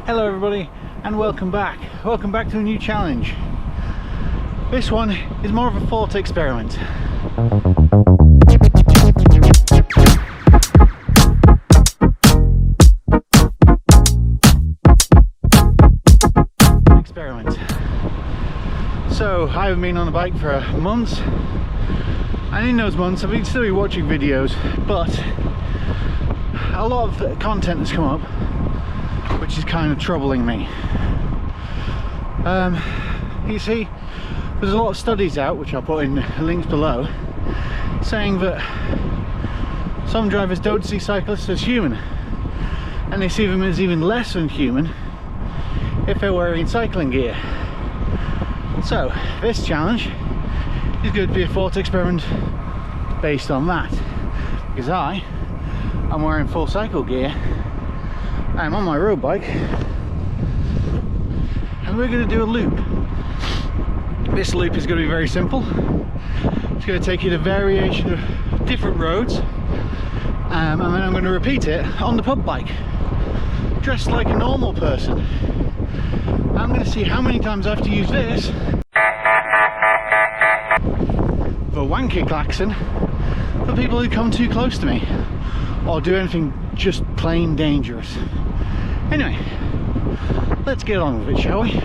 Hello everybody and welcome back to a new challenge. This one is more of a thought experiment. So I haven't been on a bike for months, and in those months I've been still watching videos, but a lot of content has come up which is kind of troubling me. You see, there's a lot of studies out, which I'll put in links below, saying that some drivers don't see cyclists as human, and they see them as even less than human if they're wearing cycling gear. So this challenge is going to be a thought experiment based on that, because I'm wearing full cycle gear. I'm on my road bike and we're going to do a loop. This loop is going to be very simple. It's going to take you to a variation of different roads, and then I'm going to repeat it on the pub bike, dressed like a normal person. I'm going to see how many times I have to use this, the wanky klaxon, for people who come too close to me or do anything just plain dangerous. Anyway, let's get on with it, shall we?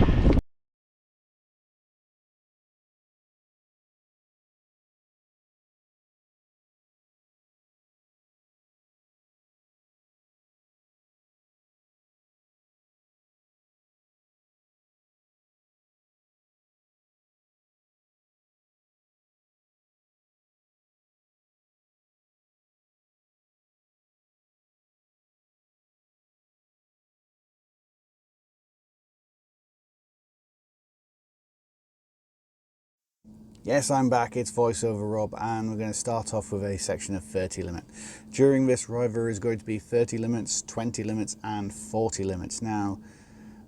Yes, I'm back, it's voiceover Rob, and we're going to start off with a section of 30 limit. During this ride there is going to be 30 limits, 20 limits and 40 limits. Now,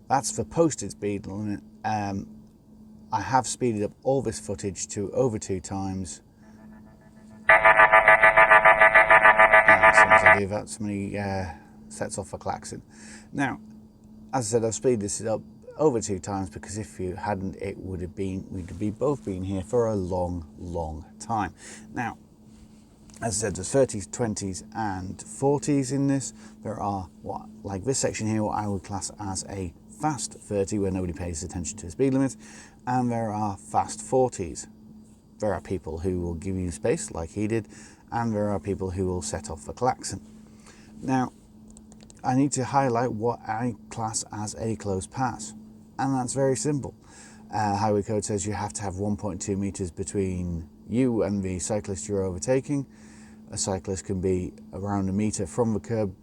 that's for posted speed limit. I have speeded up all this footage to over 2 times. As soon as I do that, somebody sets off a klaxon. Now, as I said, I've speeded this up over 2 times because if you hadn't, it would have been, we'd be both been here for a long time. Now, as I said, there's 30s, 20s and 40s in this. There are, what, like this section here, what I would class as a fast 30, where nobody pays attention to the speed limit, and there are fast 40s. There are people who will give you space like he did, and there are people who will set off the klaxon. Now, I need to highlight what I class as a close pass. And that's very simple. Highway code says you have to have 1.2 meters between you and the cyclist you're overtaking. A cyclist can be around a meter from the curb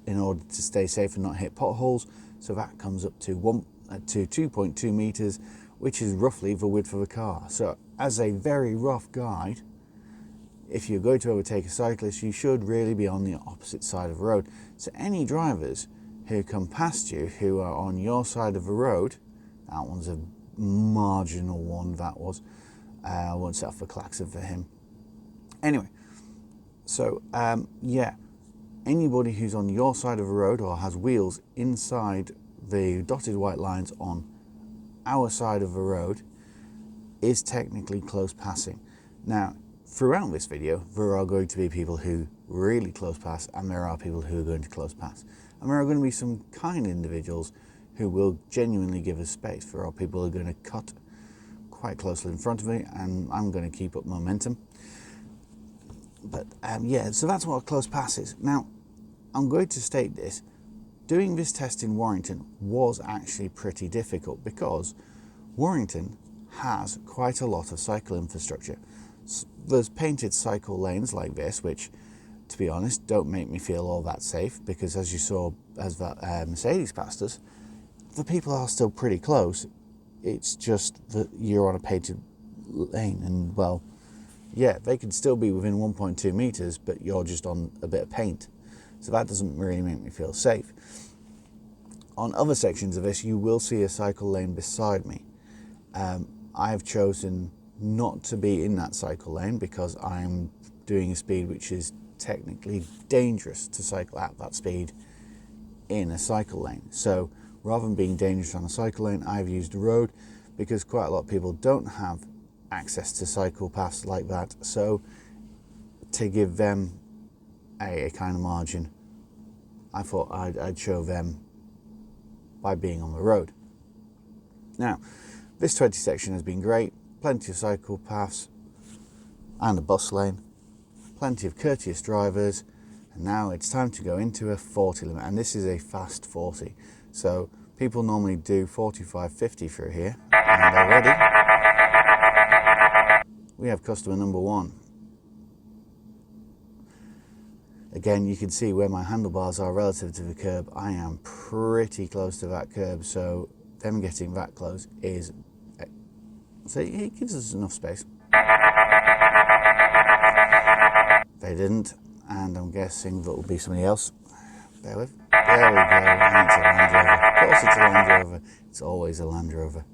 in order to stay safe and not hit potholes. So that comes up to 2.2 meters, which is roughly the width of a car. So as a very rough guide, if you're going to overtake a cyclist, you should really be on the opposite side of the road. So any drivers who come past you who are on your side of the road, that one's a marginal one, that was, I won't set off a klaxon for him. Anyway, so yeah, anybody who's on your side of the road or has wheels inside the dotted white lines on our side of the road is technically close passing. Now, throughout this video, there are going to be people who really close pass, and there are people who are going to close pass. And there are going to be some kind individuals who will genuinely give us space. There are people who are going to cut quite closely in front of me, and I'm going to keep up momentum. But yeah, so that's what a close pass is. Now, I'm going to state this. Doing this test in Warrington was actually pretty difficult because Warrington has quite a lot of cycle infrastructure. There's painted cycle lanes like this, which, to be honest, don't make me feel all that safe, because as you saw as that Mercedes passed us, the people are still pretty close. It's just that you're on a painted lane, and well, yeah, they could still be within 1.2 meters, but you're just on a bit of paint. So that doesn't really make me feel safe. On other sections of this, you will see a cycle lane beside me. I have chosen not to be in that cycle lane because I'm doing a speed which is technically dangerous to cycle at that speed in a cycle lane. So rather than being dangerous on a cycle lane, I've used the road because quite a lot of people don't have access to cycle paths like that. So to give them a kind of margin, I thought I'd show them by being on the road. Now, this 20 section has been great, plenty of cycle paths and a bus lane, plenty of courteous drivers, and now it's time to go into a 40 limit, and this is a fast 40. So people normally do 45, 50 through here, and already we have customer number one. Again, you can see where my handlebars are relative to the curb. I am pretty close to that curb, so them getting that close is, so it gives us enough space. They didn't, and I'm guessing that will be somebody else. Bear with. There we go, and it's a Land Rover. Of course it's a Land Rover. It's always a Land Rover.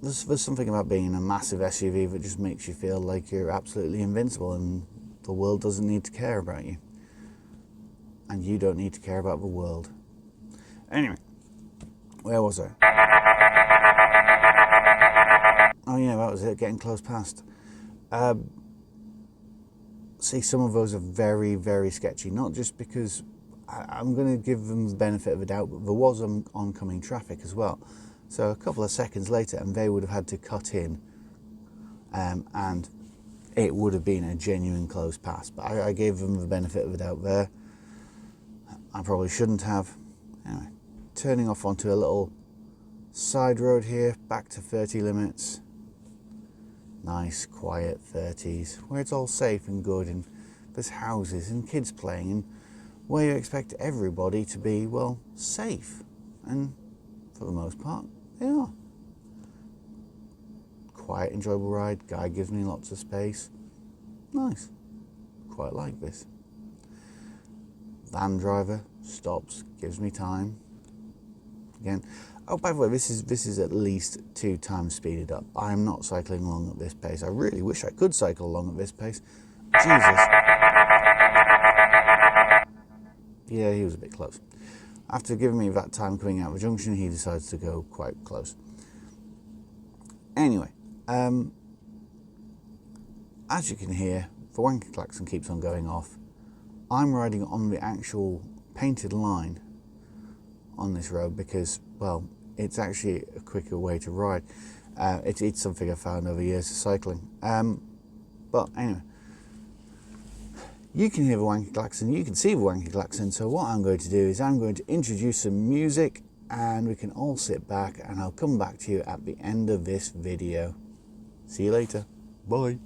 There's something about being in a massive SUV that just makes you feel like you're absolutely invincible and the world doesn't need to care about you. And you don't need to care about the world. Anyway, where was I? Oh yeah, that was it, getting close past. See, some of those are very, very sketchy, not just because I'm going to give them the benefit of the doubt, but there was oncoming traffic as well. So a couple of seconds later, and they would have had to cut in, and it would have been a genuine close pass. But I gave them the benefit of the doubt there. I probably shouldn't have. Anyway, turning off onto a little side road here, back to 30 limits. Nice, quiet 30s, where it's all safe and good, and there's houses and kids playing, and where you expect everybody to be, well, safe. And for the most part, they are. Quiet, enjoyable ride. Guy gives me lots of space. Nice. Quite like this. Van driver stops, gives me time. Again. Oh, by the way, this is at least 2 times speeded up. I'm not cycling along at this pace. I really wish I could cycle along at this pace. Jesus. Yeah, he was a bit close. After giving me that time coming out of the junction, he decides to go quite close. Anyway, as you can hear, the wanker klaxon keeps on going off. I'm riding on the actual painted line on this road because, well, it's actually a quicker way to ride. It's something I found over years of cycling. But anyway, you can hear the wanker klaxon, you can see the wanker klaxon, so what I'm going to do is I'm going to introduce some music and we can all sit back and I'll come back to you at the end of this video. See you later. Bye.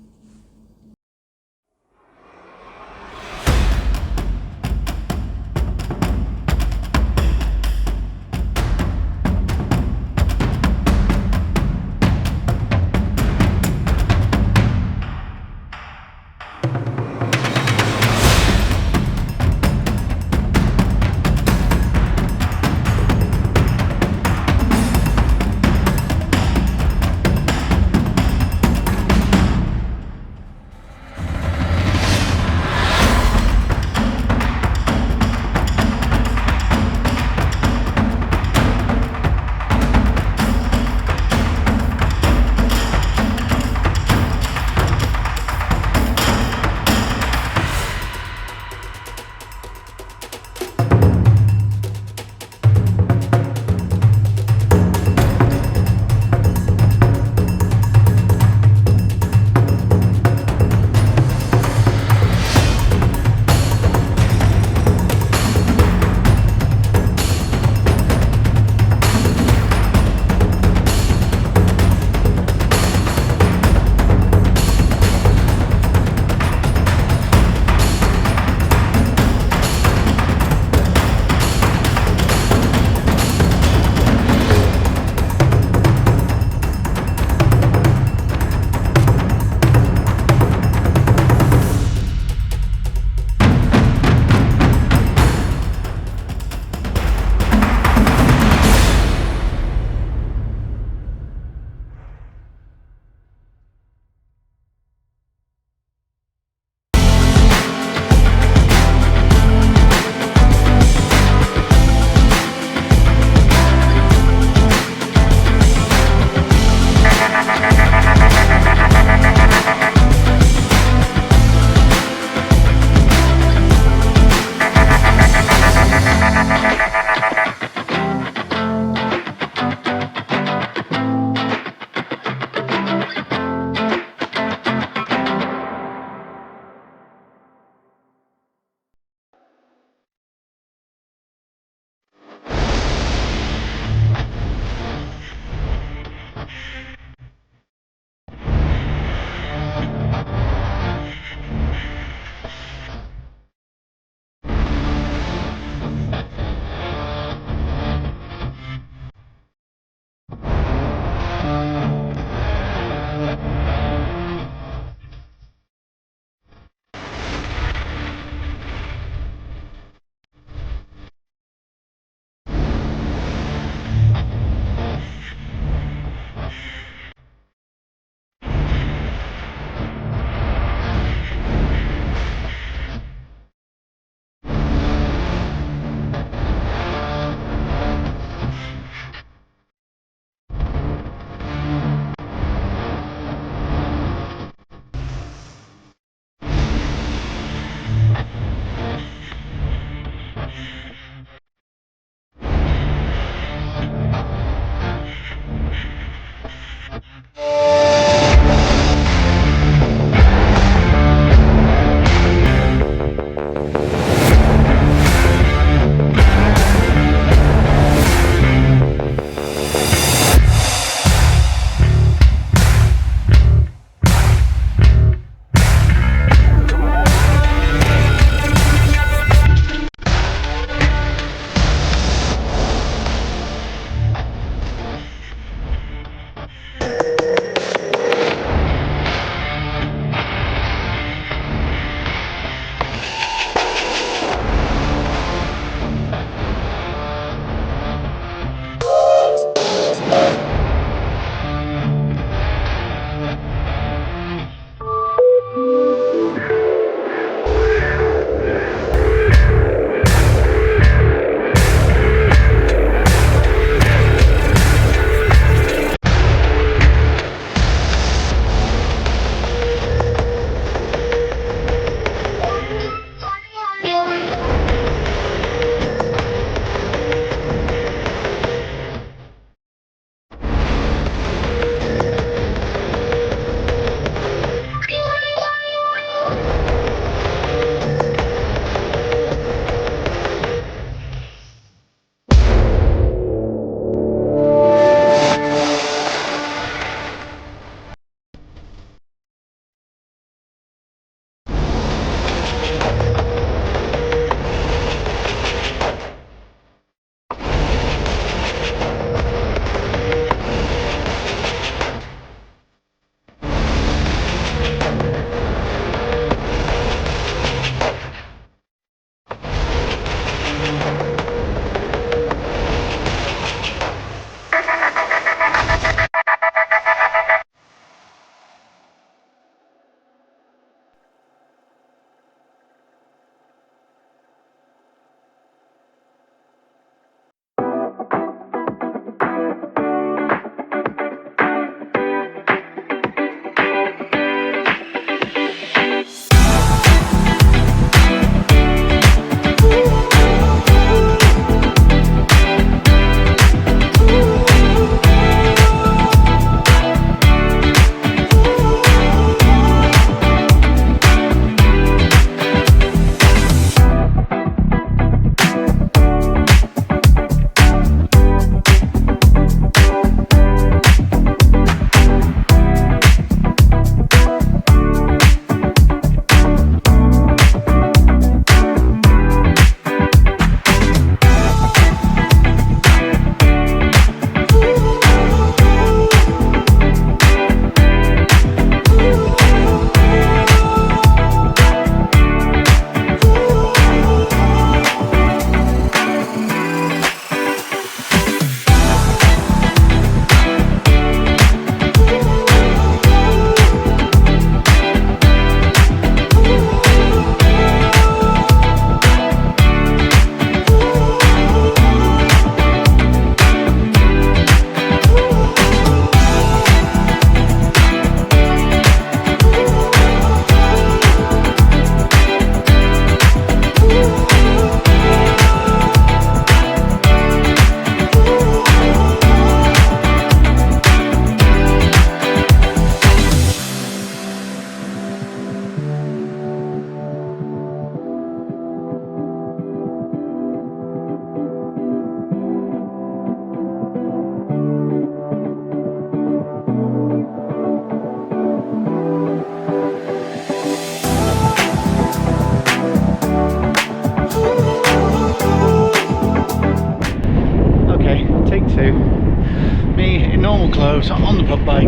clothes on the pup bike,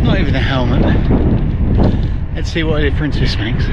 not even a helmet. Let's see what a difference this makes.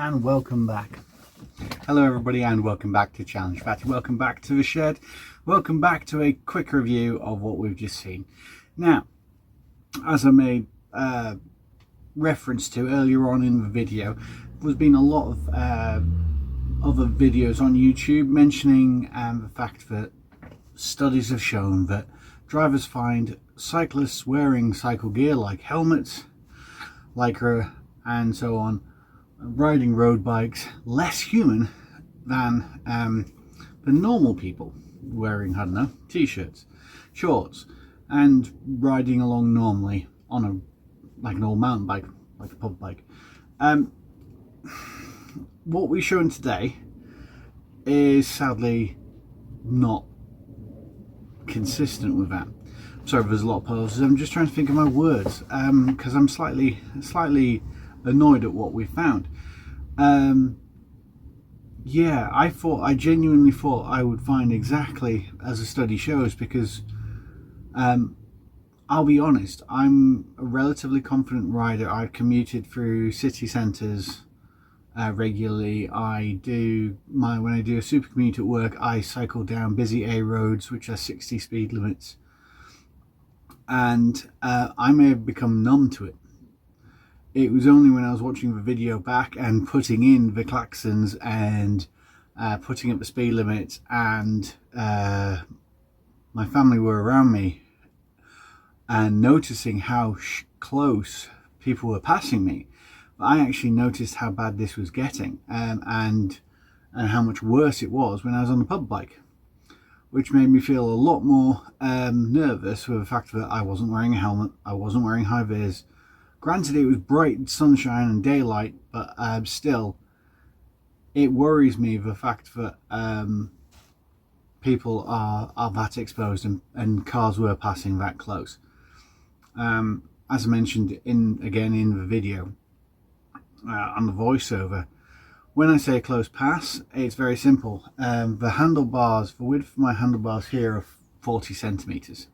and welcome back. Hello everybody and welcome back to Challenge Fatty. Welcome back to the shed. Welcome back to a quick review of what we've just seen. Now, as I made reference to earlier on in the video, there's been a lot of other videos on YouTube mentioning the fact that studies have shown that drivers find cyclists wearing cycle gear like helmets, lycra and so on, riding road bikes less human than the normal people wearing, I don't know, t-shirts, shorts and riding along normally on a like an old mountain bike, like a pub bike. What we're showing today is sadly not consistent with that. Sorry if there's a lot of pauses. I'm just trying to think of my words because I'm slightly annoyed at what we found. Yeah, I genuinely thought I would find exactly as the study shows, because I'll be honest, I'm a relatively confident rider. I've commuted through city centres regularly. When I do a super commute at work, I cycle down busy A roads which are 60 speed limits, and I may have become numb to it. It was only when I was watching the video back and putting in the klaxons and putting up the speed limits, and my family were around me, and noticing how close people were passing me, I actually noticed how bad this was getting, and how much worse it was when I was on the pub bike, which made me feel a lot more nervous with the fact that I wasn't wearing a helmet, I wasn't wearing high vis. Granted, it was bright sunshine and daylight, but still, it worries me the fact that people are that exposed, and cars were passing that close. As I mentioned in the video on the voiceover, when I say close pass, it's very simple. The handlebars, the width of my handlebars here are 40 centimeters.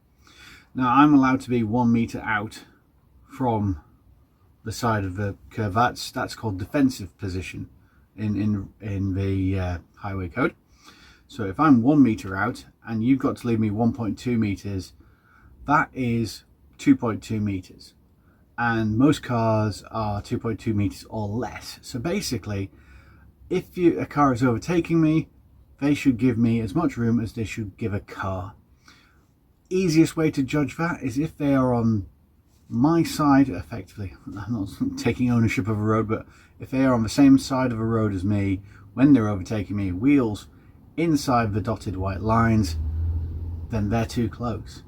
Now I'm allowed to be 1 meter out from the side of the curve. That's called defensive position in the highway code. So if I'm 1 meter out and you've got to leave me 1.2 meters, that is 2.2 meters, and most cars are 2.2 meters or less. So basically, if a car is overtaking me, they should give me as much room as they should give a car. Easiest way to judge that is if they are on my side, effectively, I'm not taking ownership of a road, but if they are on the same side of a road as me when they're overtaking me, wheels inside the dotted white lines, then they're too close.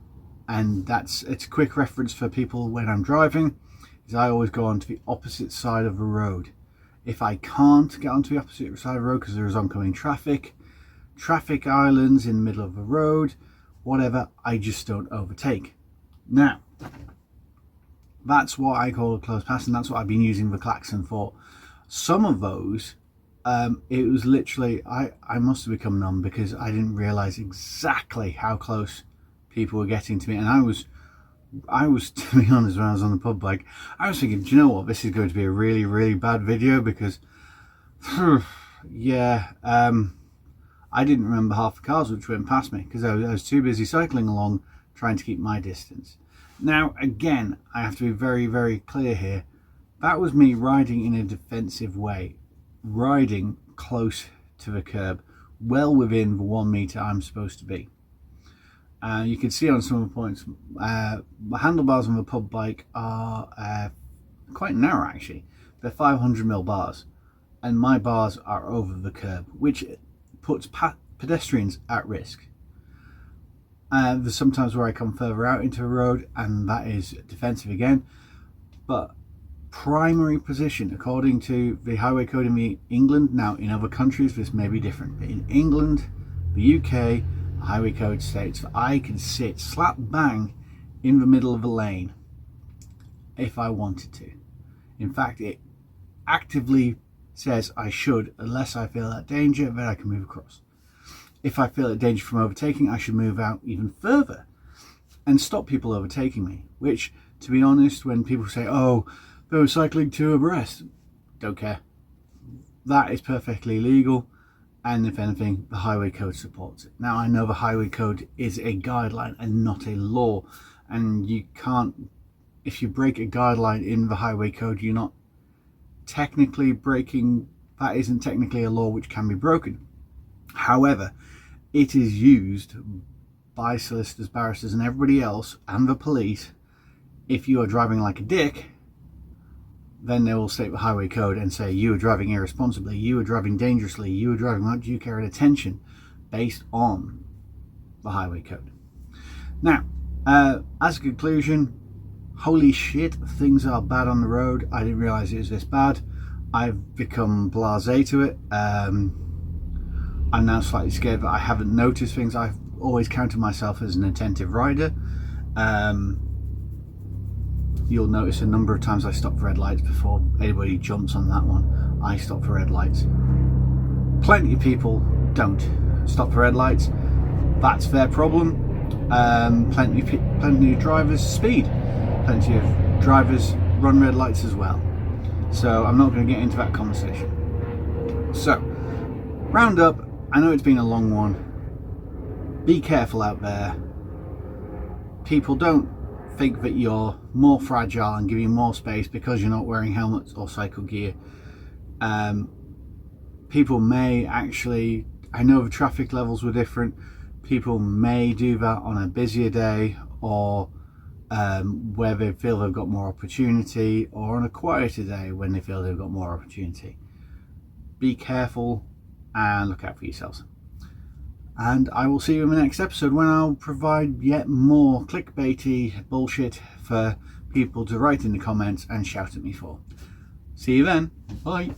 And it's a quick reference for people when I'm driving, is I always go onto the opposite side of the road. If I can't get onto the opposite side of the road because there is oncoming traffic islands in the middle of the road, whatever, I just don't overtake. Now, that's what I call a close pass, and that's what I've been using the klaxon for. Some of those, it was literally, I must have become numb because I didn't realize exactly how close people were getting to me. And I was to be honest, when I was on the pub bike, I was thinking, do you know what, this is going to be a really, really bad video, because yeah, I didn't remember half the cars which went past me because I was too busy cycling along trying to keep my distance. Now, again, I have to be very, very clear here. That was me riding in a defensive way, riding close to the curb, well within the 1 meter I'm supposed to be. You can see on some of the points, the handlebars on the pub bike are quite narrow actually. They're 500mm bars, and my bars are over the curb, which puts pedestrians at risk. There's sometimes where I come further out into the road, and that is defensive again. But primary position, according to the highway code in England, now in other countries this may be different, but in England, the UK, the highway code states that I can sit slap bang in the middle of a lane if I wanted to. In fact, it actively says I should, unless I feel that danger, then I can move across. If I feel a danger from overtaking, I should move out even further and stop people overtaking me, which, to be honest, when people say, oh, they were cycling two abreast, don't care. that is perfectly legal, and if anything, the highway code supports it. Now, I know the highway code is a guideline and not a law, and you can't, if you break a guideline in the highway code, you're not technically breaking, that isn't technically a law which can be broken. However, it is used by solicitors, barristers and everybody else and the police. If you are driving like a dick, then they will state the highway code and say you are driving irresponsibly, you are driving dangerously, you are driving without due care and attention, based on the highway code. Now, as a conclusion, holy shit, things are bad on the road. I didn't realise it was this bad. I've become blasé to it. I'm now slightly scared that I haven't noticed things. I've always counted myself as an attentive rider. You'll notice a number of times I stop for red lights before anybody jumps on that one. I stop for red lights. Plenty of people don't stop for red lights. That's their problem. Plenty of drivers speed. Plenty of drivers run red lights as well. So I'm not going to get into that conversation. So, round up, I know it's been a long one. Be careful out there. People, don't think that you're more fragile and give you more space because you're not wearing helmets or cycle gear. People may actually, I know the traffic levels were different, people may do that on a busier day, or where they feel they've got more opportunity, or on a quieter day when they feel they've got more opportunity. Be careful and look out for yourselves. And I will see you in the next episode, when I'll provide yet more clickbaity bullshit for people to write in the comments and shout at me for. See you then. Bye.